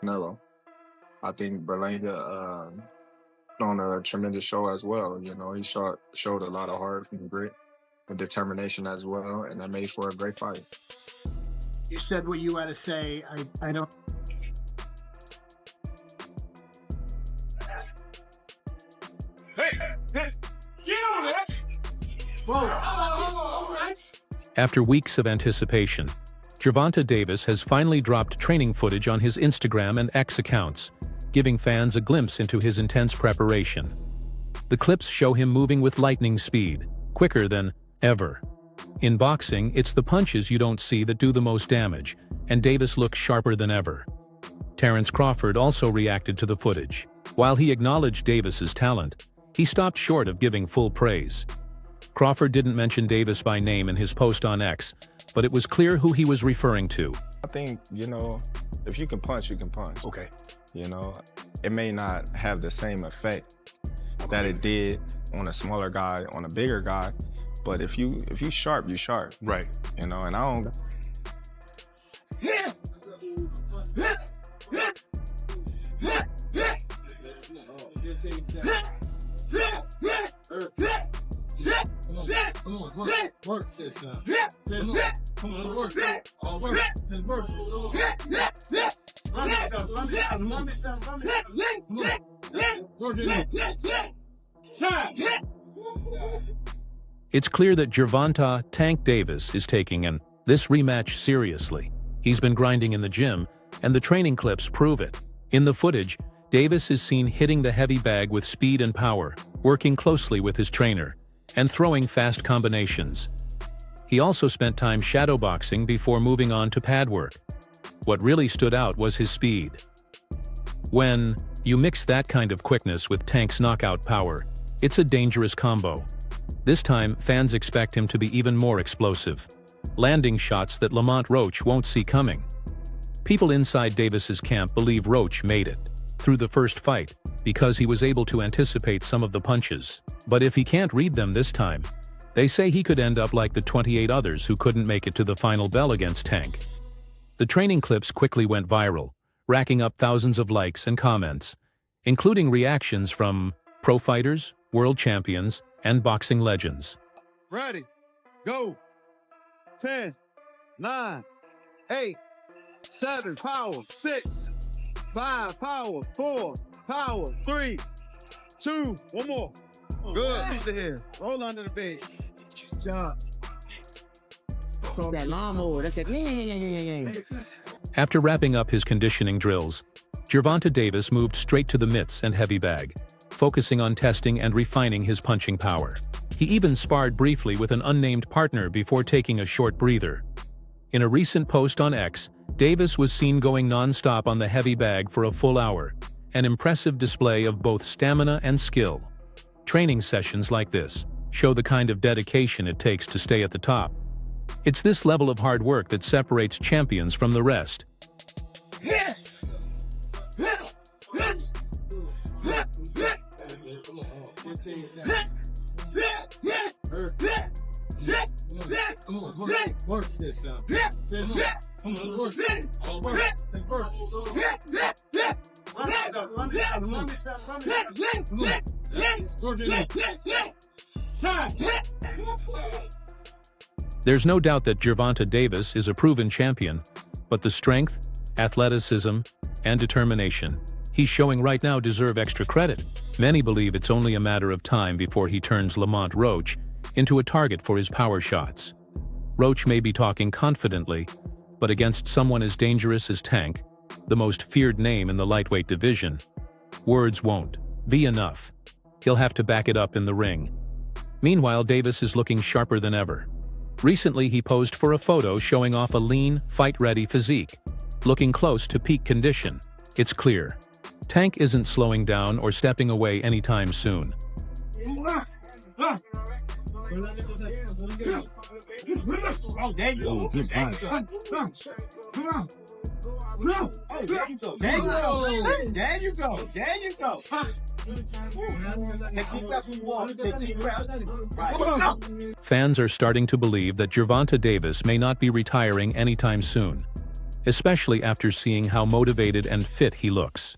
Canelo. I think Berlanga put on a tremendous show as well. You know, he showed a lot of heart and grit and determination as well, and that made for a great fight. You said what you had to say. I don't. Hey, get on that! Whoa. After weeks of anticipation, Gervonta Davis has finally dropped training footage on his Instagram and X accounts, giving fans a glimpse into his intense preparation. The clips show him moving with lightning speed, quicker than ever. In boxing, it's the punches you don't see that do the most damage, and Davis looks sharper than ever. Terence Crawford also reacted to the footage. While he acknowledged Davis's talent, he stopped short of giving full praise. Crawford didn't mention Davis by name in his post on X, but it was clear who he was referring to. I think, if you can punch, you can punch. Okay. It may not have the same effect that it did on a smaller guy, on a bigger guy, but if you sharp, you sharp. Right. And I don't. Work this now. Come on, work. It's clear that Gervonta "Tank" Davis is taking this rematch seriously. He's been grinding in the gym, and the training clips prove it. In the footage, Davis is seen hitting the heavy bag with speed and power, working closely with his trainer, and throwing fast combinations. He also spent time shadowboxing before moving on to pad work. What really stood out was his speed. When you mix that kind of quickness with Tank's knockout power, it's a dangerous combo. This time, fans expect him to be even more explosive, landing shots that Lamont Roach won't see coming. People inside Davis's camp believe Roach made it through the first fight because he was able to anticipate some of the punches. But if he can't read them this time, they say he could end up like the 28 others who couldn't make it to the final bell against Tank. The training clips quickly went viral, racking up thousands of likes and comments, including reactions from pro fighters, world champions, and boxing legends. Ready, go. 10, 9, 8, 7, power, 6, 5, power, 4, power, 3, 2, one more. Good. Keep the hair. Roll under the bed. Job. That lawnmower, that's it. After wrapping up his conditioning drills, Gervonta Davis moved straight to the mitts and heavy bag, focusing on testing and refining his punching power. He even sparred briefly with an unnamed partner before taking a short breather. In a recent post on X, Davis was seen going non-stop on the heavy bag for a full hour, an impressive display of both stamina and skill. Training sessions like this show the kind of dedication it takes to stay at the top. It's this level of hard work that separates champions from the rest. Work this now. Come on, work. There's no doubt that Gervonta Davis is a proven champion, but the strength, athleticism, and determination he's showing right now deserve extra credit. Many believe it's only a matter of time before he turns Lamont Roach into a target for his power shots. Roach may be talking confidently, but against someone as dangerous as Tank, the most feared name in the lightweight division, words won't be enough. He'll have to back it up in the ring. Meanwhile, Davis is looking sharper than ever. Recently, he posed for a photo showing off a lean, fight-ready physique, looking close to peak condition. It's clear, Tank isn't slowing down or stepping away anytime soon. Oh, there you go. Good punch. There you go. Fans are starting to believe that Gervonta Davis may not be retiring anytime soon. especially after seeing how motivated and fit he looks.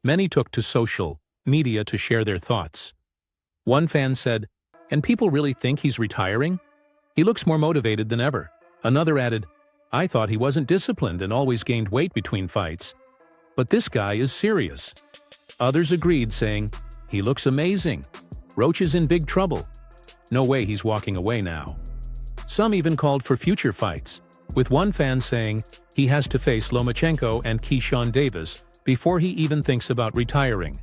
Many took to social media to share their thoughts. One fan said, "And people really think he's retiring? He looks more motivated than ever." Another added, "I thought he wasn't disciplined and always gained weight between fights. But this guy is serious." Others agreed, saying, "He looks amazing. Roach is in big trouble. No way he's walking away now." Some even called for future fights, with one fan saying he has to face Lomachenko and Keyshawn Davis before he even thinks about retiring.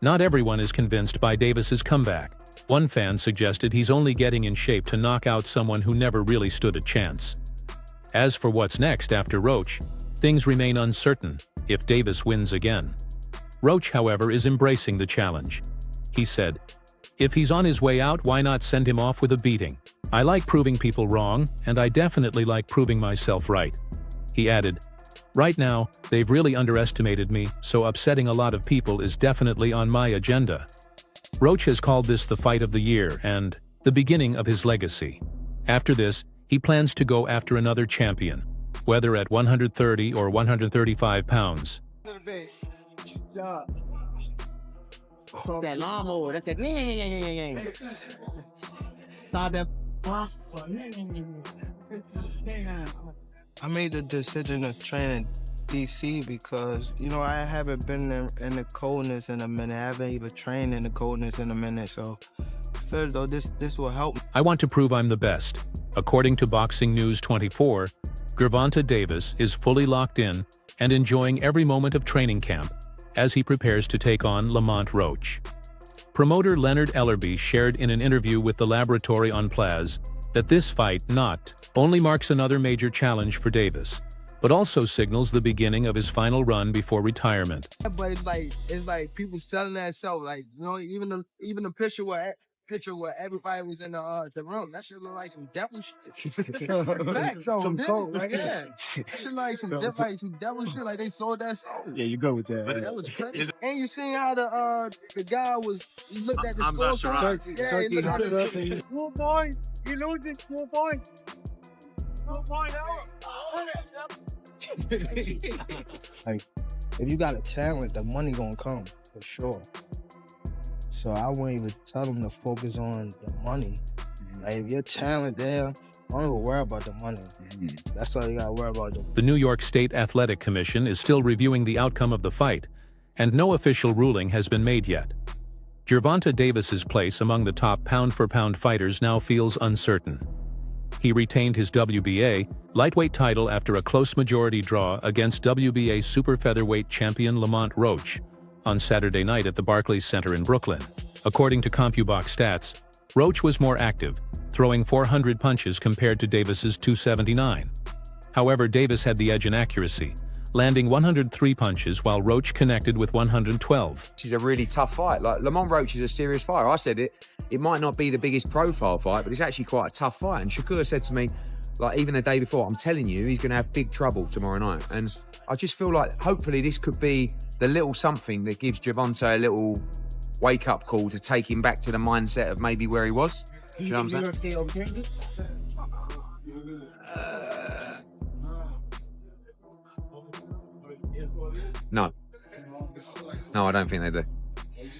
Not everyone is convinced by Davis's comeback. One fan suggested he's only getting in shape to knock out someone who never really stood a chance. As for what's next after Roach, things remain uncertain if Davis wins again. Roach, however, is embracing the challenge. He said, "If he's on his way out, why not send him off with a beating? I like proving people wrong, and I definitely like proving myself right." He added, "Right now, they've really underestimated me, so upsetting a lot of people is definitely on my agenda." Roach has called this the fight of the year and the beginning of his legacy. After this, he plans to go after another champion, whether at 130 or 135 pounds. That lawnmower, that's it. I made the decision to train in DC because, you know, I haven't been in the coldness in a minute. I haven't even trained in the coldness in a minute, so I feel as though this will help me. "I want to prove I'm the best." According to Boxing News 24, Gervonta Davis is fully locked in and enjoying every moment of training camp as he prepares to take on Lamont Roach. Promoter Leonard Ellerby shared in an interview with the Laboratory on Plaz that this fight not only marks another major challenge for Davis, but also signals the beginning of his final run before retirement. But it's like people selling that stuff. Like, you know, even the picture where everybody was in the room, that shit look like some devil shit. Facts, though, some coke, like that. Shit like some devil shit. Like they sold that song. Yeah, you go with that. That was crazy. And you seen how the guy was? He looked at the scorecard. Yeah, he looked at the 2 points. You losing 2 points. 2 points out. Like, if you got a talent, the money gonna come for sure. So I wouldn't even tell them to focus on the money. Like, if your talent there, don't even worry about the money. That's all you gotta worry about. The New York State Athletic Commission is still reviewing the outcome of the fight, and no official ruling has been made yet. Gervonta Davis's place among the top pound-for-pound fighters now feels uncertain. He retained his WBA lightweight title after a close majority draw against WBA super featherweight champion Lamont Roach on Saturday night at the Barclays Center in Brooklyn. According to CompuBox stats, Roach was more active, throwing 400 punches compared to Davis's 279. However, Davis had the edge in accuracy, landing 103 punches while Roach connected with 112. This is a really tough fight. Like, Lamont Roach is a serious fighter. I said it might not be the biggest profile fight, but it's actually quite a tough fight. And Shakur said to me, like, even the day before, I'm telling you, he's going to have big trouble tomorrow night. And I just feel like hopefully this could be the little something that gives Gervonta a little wake-up call to take him back to the mindset of maybe where he was. Do you know what I'm saying? No. No, I don't think they do.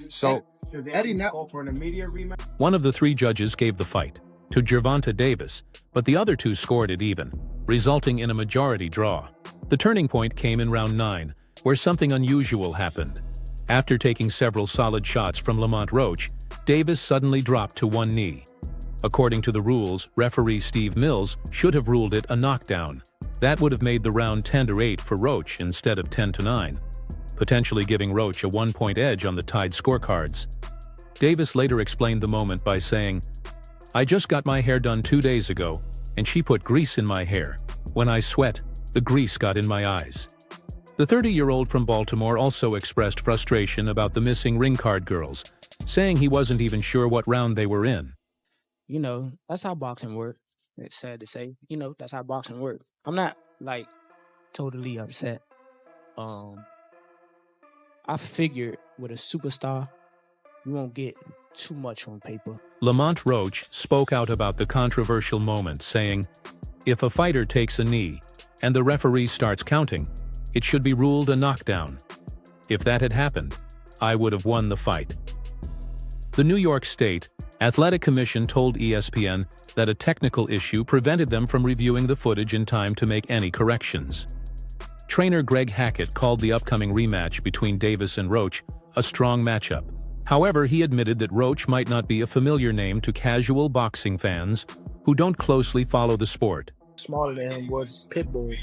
So, Eddie Nettle for an immediate rematch. One of the three judges gave the fight to Gervonta Davis, but the other two scored it even, resulting in a majority draw. The turning point came in round 9, where something unusual happened. After taking several solid shots from Lamont Roach, Davis suddenly dropped to one knee. According to the rules, referee Steve Mills should have ruled it a knockdown. That would have made the round 10-8 for Roach instead of 10-9, potentially giving Roach a 1-point edge on the tied scorecards. Davis later explained the moment by saying, "I just got my hair done 2 days ago, and she put grease in my hair. When I sweat, the grease got in my eyes. The 30-year-old from Baltimore also expressed frustration about the missing ring card girls, saying he wasn't even sure what round they were in. You know, that's how boxing works. It's sad to say, you know, that's how boxing works. I'm not, like, totally upset. I figured with a superstar, you won't get too much on paper. Lamont Roach spoke out about the controversial moment, saying, "If a fighter takes a knee and the referee starts counting, it should be ruled a knockdown. If that had happened, I would have won the fight." The New York State Athletic Commission told ESPN that a technical issue prevented them from reviewing the footage in time to make any corrections. Trainer Greg Hackett called the upcoming rematch between Davis and Roach a strong matchup. However, he admitted that Roach might not be a familiar name to casual boxing fans who don't closely follow the sport. Smaller than him was Pitbull.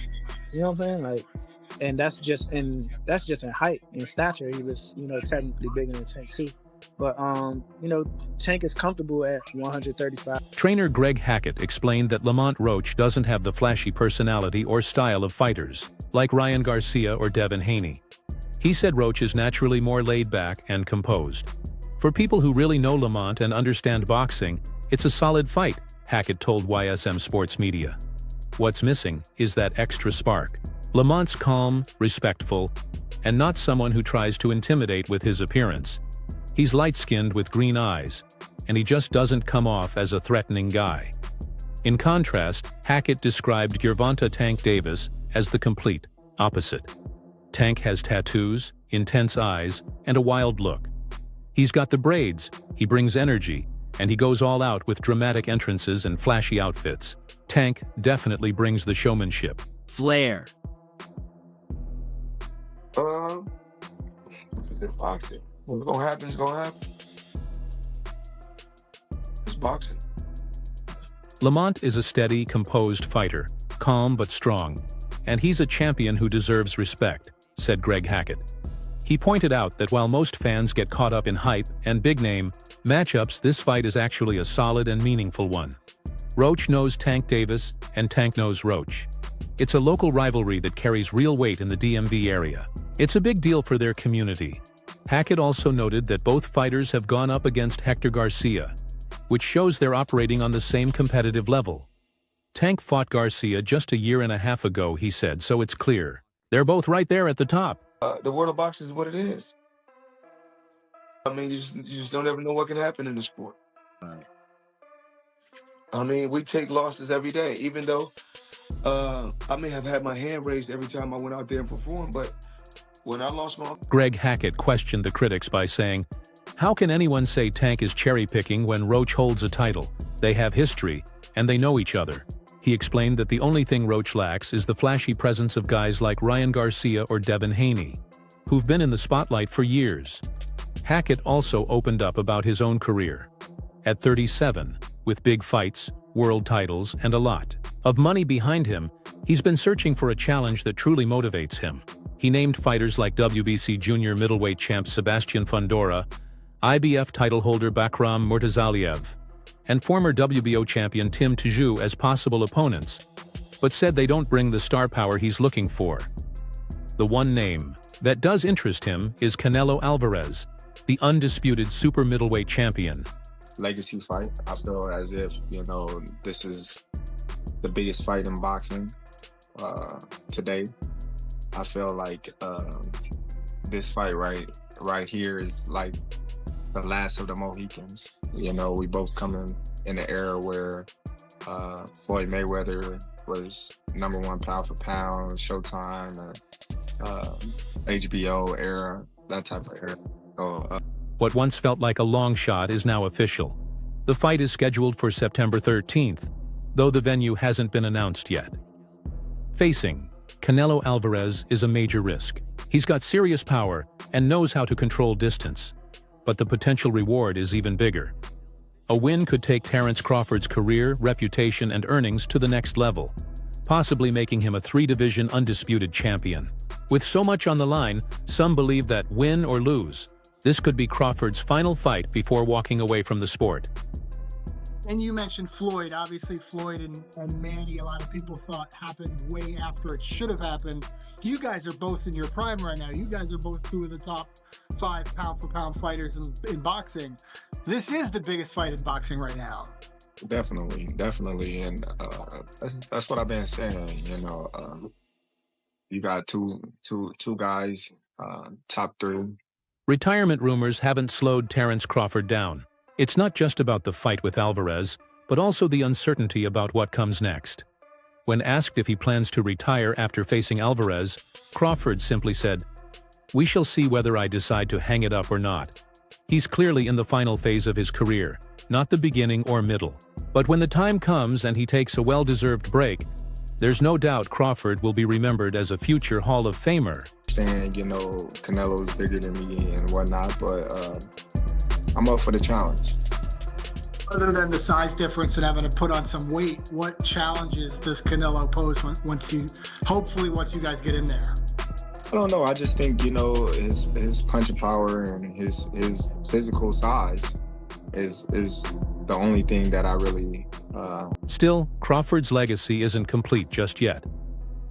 You know what I'm saying? Like, and that's just in height and stature. He was, you know, technically bigger than Tank too. But you know, Tank is comfortable at 135. Trainer Greg Hackett explained that Lamont Roach doesn't have the flashy personality or style of fighters, like Ryan Garcia or Devin Haney. He said Roach is naturally more laid back and composed. For people who really know Lamont and understand boxing, it's a solid fight, Hackett told YSM Sports Media. What's missing is that extra spark. Lamont's calm, respectful, and not someone who tries to intimidate with his appearance. He's light-skinned with green eyes, and he just doesn't come off as a threatening guy. In contrast, Hackett described Gervonta Tank Davis as the complete opposite. Tank has tattoos, intense eyes, and a wild look. He's got the braids, he brings energy, and he goes all out with dramatic entrances and flashy outfits. Tank definitely brings the showmanship. Flair. It's boxing. What's gonna happen is gonna happen. It's boxing. Lamont is a steady, composed fighter, calm but strong, and he's a champion who deserves respect, said Greg Hackett. He pointed out that while most fans get caught up in hype and big-name matchups, this fight is actually a solid and meaningful one. Roach knows Tank Davis, and Tank knows Roach. It's a local rivalry that carries real weight in the DMV area. It's a big deal for their community. Hackett also noted that both fighters have gone up against Hector Garcia, which shows they're operating on the same competitive level. Tank fought Garcia just a year and a half ago, he said, so it's clear. They're both right there at the top. The world of boxing is what it is. I mean, you just don't ever know what can happen in the sport. Right. I mean, we take losses every day, even though I may have had my hand raised every time I went out there and performed, but when I lost my... Greg Hackett questioned the critics by saying, "How can anyone say Tank is cherry-picking when Roach holds a title? They have history, and they know each other." He explained that the only thing Roach lacks is the flashy presence of guys like Ryan Garcia or Devin Haney, who've been in the spotlight for years. Hackett also opened up about his own career. At 37, with big fights, world titles, and a lot of money behind him, he's been searching for a challenge that truly motivates him. He named fighters like WBC junior middleweight champ Sebastian Fundora, IBF title holder Bakram Murtazaliev, and former WBO champion Tim Tszyu as possible opponents, but said they don't bring the star power he's looking for. The one name that does interest him is Canelo Alvarez, the undisputed super middleweight champion. Legacy fight. I feel as if, you know, this is the biggest fight in boxing today. I feel like this fight right here is like the last of the Mohicans. You know, we both come in an era where Floyd Mayweather was #1 pound for pound, Showtime, HBO era, that type of era. So, what once felt like a long shot is now official. The fight is scheduled for September 13th, though the venue hasn't been announced yet. Facing Canelo Alvarez is a major risk. He's got serious power and knows how to control distance, but the potential reward is even bigger. A win could take Terence Crawford's career, reputation, and earnings to the next level, possibly making him a 3-division undisputed champion. With so much on the line, some believe that win or lose, this could be Crawford's final fight before walking away from the sport. And you mentioned Floyd. Obviously, Floyd and Manny, a lot of people thought happened way after it should have happened. You guys are both in your prime right now. You guys are both two of the top 5 pound-for-pound fighters in boxing. This is the biggest fight in boxing right now. Definitely, definitely. And that's what I've been saying, you got two guys, top 3. Retirement rumors haven't slowed Terence Crawford down. It's not just about the fight with Alvarez, but also the uncertainty about what comes next. When asked if he plans to retire after facing Alvarez, Crawford simply said, "We shall see whether I decide to hang it up or not." He's clearly in the final phase of his career, not the beginning or middle. But when the time comes and he takes a well-deserved break, there's no doubt Crawford will be remembered as a future Hall of Famer. Canelo's bigger than me and whatnot, but I'm up for the challenge. Other than the size difference and having to put on some weight, what challenges does Canelo pose once you guys get in there? I don't know. I just think, his punching power and his physical size is the only thing that I really... Still, Crawford's legacy isn't complete just yet.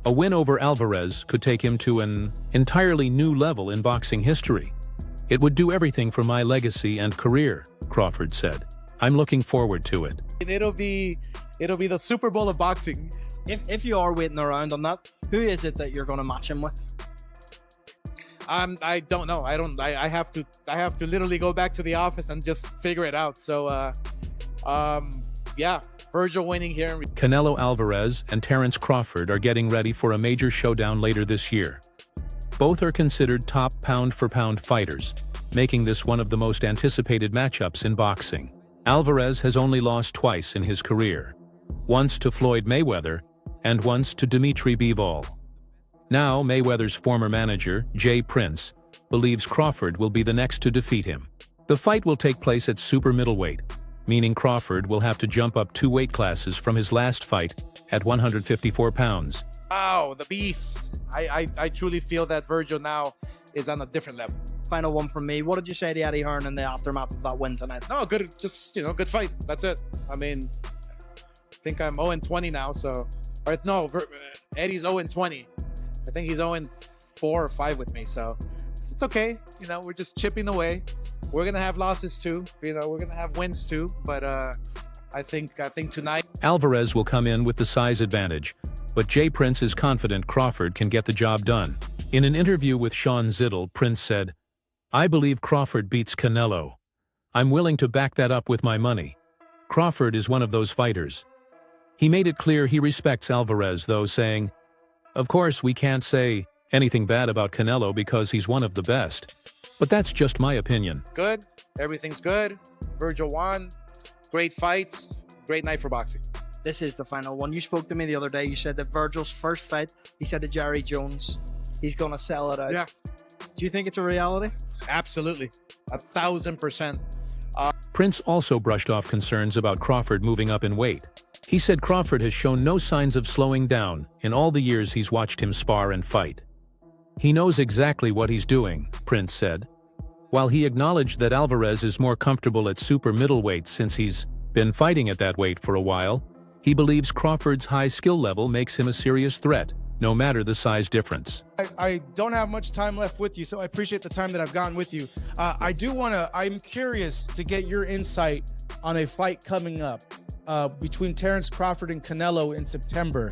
A win over Alvarez could take him to an entirely new level in boxing history. "It would do everything for my legacy and career," Crawford said. "I'm looking forward to it." It'll be the Super Bowl of boxing. If you are waiting around on that, who is it that you're going to match him with? I don't know. I have to literally go back to the office and just figure it out. So, yeah, Virgil winning here. Canelo Alvarez and Terence Crawford are getting ready for a major showdown later this year. Both are considered top pound-for-pound fighters, making this one of the most anticipated matchups in boxing. Alvarez has only lost twice in his career, once to Floyd Mayweather and once to Dimitri Bivol. Now, Mayweather's former manager, Jay Prince, believes Crawford will be the next to defeat him. The fight will take place at super middleweight, meaning Crawford will have to jump up 2 weight classes from his last fight at 154 pounds. Wow, the beast. I truly feel that Virgil now is on a different level. Final one from me. What did you say to Eddie Hearn in the aftermath of that win tonight? No, good, just, good fight. That's it. I mean, I think I'm 0-20 now, so... Or no, Eddie's 0-20. I think he's 0-4 or 5 with me, so it's okay. We're just chipping away. We're gonna have losses too. We're gonna have wins too. But I think tonight Alvarez will come in with the size advantage, but Jay Prince is confident Crawford can get the job done. In an interview with Sean Ziddle, Prince said, "I believe Crawford beats Canelo. I'm willing to back that up with my money. Crawford is one of those fighters." He made it clear he respects Alvarez, though, saying, "Of course, we can't say anything bad about Canelo because he's one of the best. But that's just my opinion." Good. Everything's good. Virgil won. Great fights. Great night for boxing. This is the final one. You spoke to me the other day. You said that Virgil's first fight, he said to Jerry Jones, he's going to sell it out. Yeah. Do you think it's a reality? Absolutely. 1,000%. Prince also brushed off concerns about Crawford moving up in weight. He said Crawford has shown no signs of slowing down in all the years he's watched him spar and fight. He knows exactly what he's doing, Prince said. While he acknowledged that Alvarez is more comfortable at super middleweight since he's been fighting at that weight for a while, he believes Crawford's high skill level makes him a serious threat, no matter the size difference. I don't have much time left with you, so I appreciate the time that I've gotten with you. I'm curious to get your insight on a fight coming up between Terence Crawford and Canelo in September.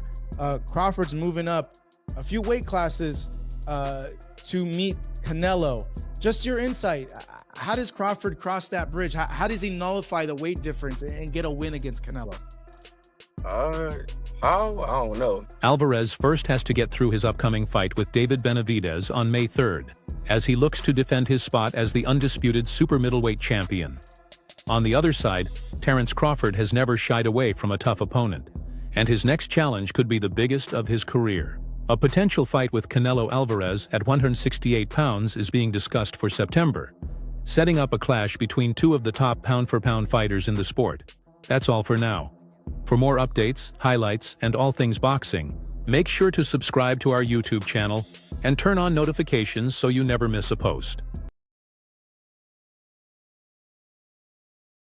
Crawford's moving up a few weight classes to meet Canelo. Just your insight. How does Crawford cross that bridge? How does he nullify the weight difference and get a win against Canelo? I don't know. Alvarez first has to get through his upcoming fight with David Benavidez on May 3rd, as he looks to defend his spot as the undisputed super middleweight champion. On the other side, Terence Crawford has never shied away from a tough opponent, and his next challenge could be the biggest of his career. A potential fight with Canelo Alvarez at 168 pounds is being discussed for September, setting up a clash between two of the top pound-for-pound fighters in the sport. That's all for now. For more updates, highlights, and all things boxing, make sure to subscribe to our YouTube channel and turn on notifications so you never miss a post.